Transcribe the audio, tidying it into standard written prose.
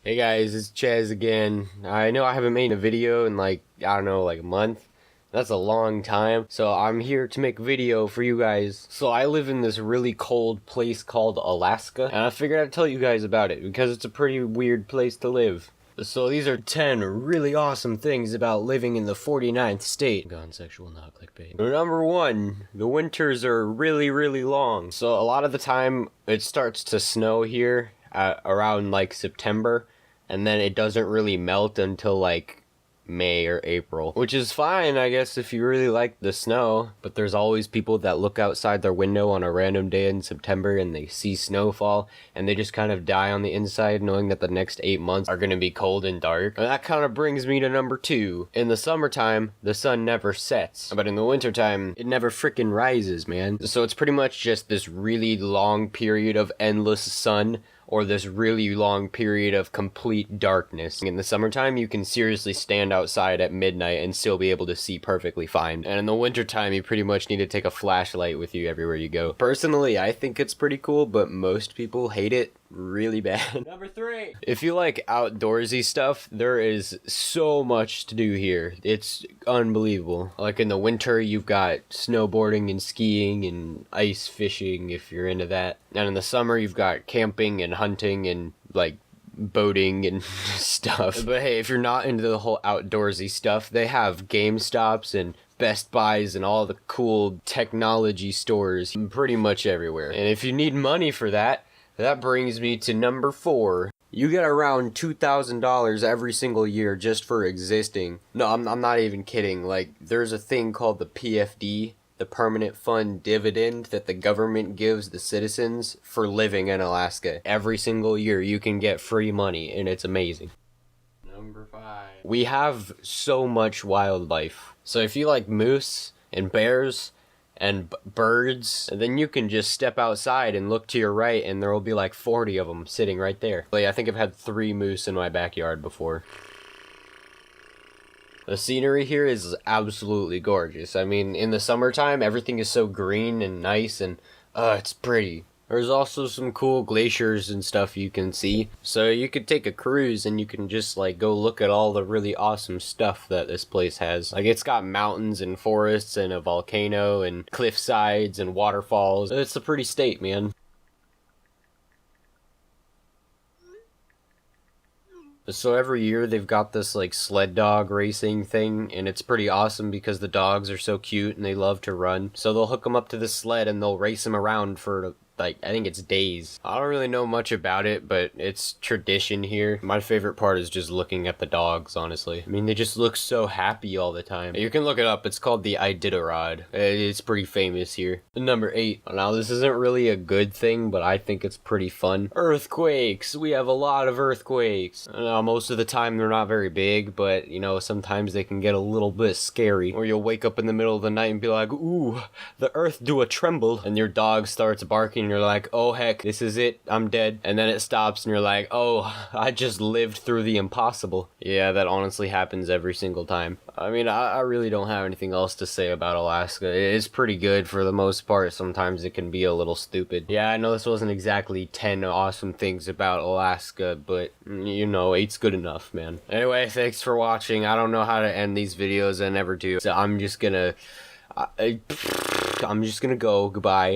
Hey guys, it's Chez again. I know I haven't made a video in like a month. That's a long time. So I'm here to make a video for you guys. So I live in this really cold place called Alaska, and I figured I'd tell you guys about it because it's a pretty weird place to live. So these are 10 really awesome things about living in the 49th state. Gone sexual, not clickbait. Number 1, the winters are really long. So a lot of the time it starts to snow here around like September, and then it doesn't really melt until like May or April, which is fine, I guess, if you really like the snow. But there's always people that look outside their window on a random day in September and they see snowfall and they just kind of die on the inside knowing that the next 8 months are going to be cold and dark. And that kind of brings me to number 2. In the summertime, the sun never sets, but in the wintertime, it never frickin' rises, man. So it's pretty much just this really long period of endless sun, or this really long period of complete darkness. In the summertime, you can seriously stand outside at midnight and still be able to see perfectly fine. And in the wintertime, you pretty much need to take a flashlight with you everywhere you go. Personally, I think it's pretty cool, but most people hate it really bad. Number 3. If you like outdoorsy stuff, there is so much to do here. It's unbelievable. Like in the winter, you've got snowboarding and skiing and ice fishing if you're into that. And in the summer, you've got camping and hunting and like boating and stuff. But hey, if you're not into the whole outdoorsy stuff, they have GameStops and Best Buys and all the cool technology stores pretty much everywhere. And if you need money for that, that brings me to number 4. You get around $2,000 every single year just for existing. No, I'm not even kidding. Like, there's a thing called the PFD, the Permanent Fund Dividend, that the government gives the citizens for living in Alaska. Every single year you can get free money, and it's amazing. Number 5. We have so much wildlife. So if you like moose and bears and birds, then you can just step outside and look to your right and there will be like 40 of them sitting right there. Like, I think I've had 3 moose in my backyard before. The scenery here is absolutely gorgeous. I mean, in the summertime, everything is so green and nice and it's pretty. There's also some cool glaciers and stuff you can see. So you could take a cruise and you can just like go look at all the really awesome stuff that this place has. Like, it's got mountains and forests and a volcano and cliff sides and waterfalls. It's a pretty state, man. So every year they've got this like sled dog racing thing, and it's pretty awesome because the dogs are so cute and they love to run. So they'll hook them up to the sled and they'll race them around for like, I think it's days. I don't really know much about it, but it's tradition here. My favorite part is just looking at the dogs, honestly. I mean, they just look so happy all the time. You can look it up. It's called the Iditarod. It's pretty famous here. Number 8. Now, this isn't really a good thing, but I think it's pretty fun. Earthquakes. We have a lot of earthquakes. Now, most of the time, they're not very big, but, you know, sometimes they can get a little bit scary. Or you'll wake up in the middle of the night and be like, ooh, the earth do a tremble. And your dog starts barking and you're like, oh heck, this is it, I'm dead. And then it stops and you're like, oh, I just lived through the impossible. Yeah, that honestly happens every single time. I mean, I really don't have anything else to say about Alaska. It's pretty good for the most part. Sometimes it can be a little stupid. Yeah, I know this wasn't exactly 10 awesome things about Alaska, but you know, 8's good enough, man. Anyway, thanks for watching. I don't know how to end these videos, I never do. So I'm just gonna go. Goodbye.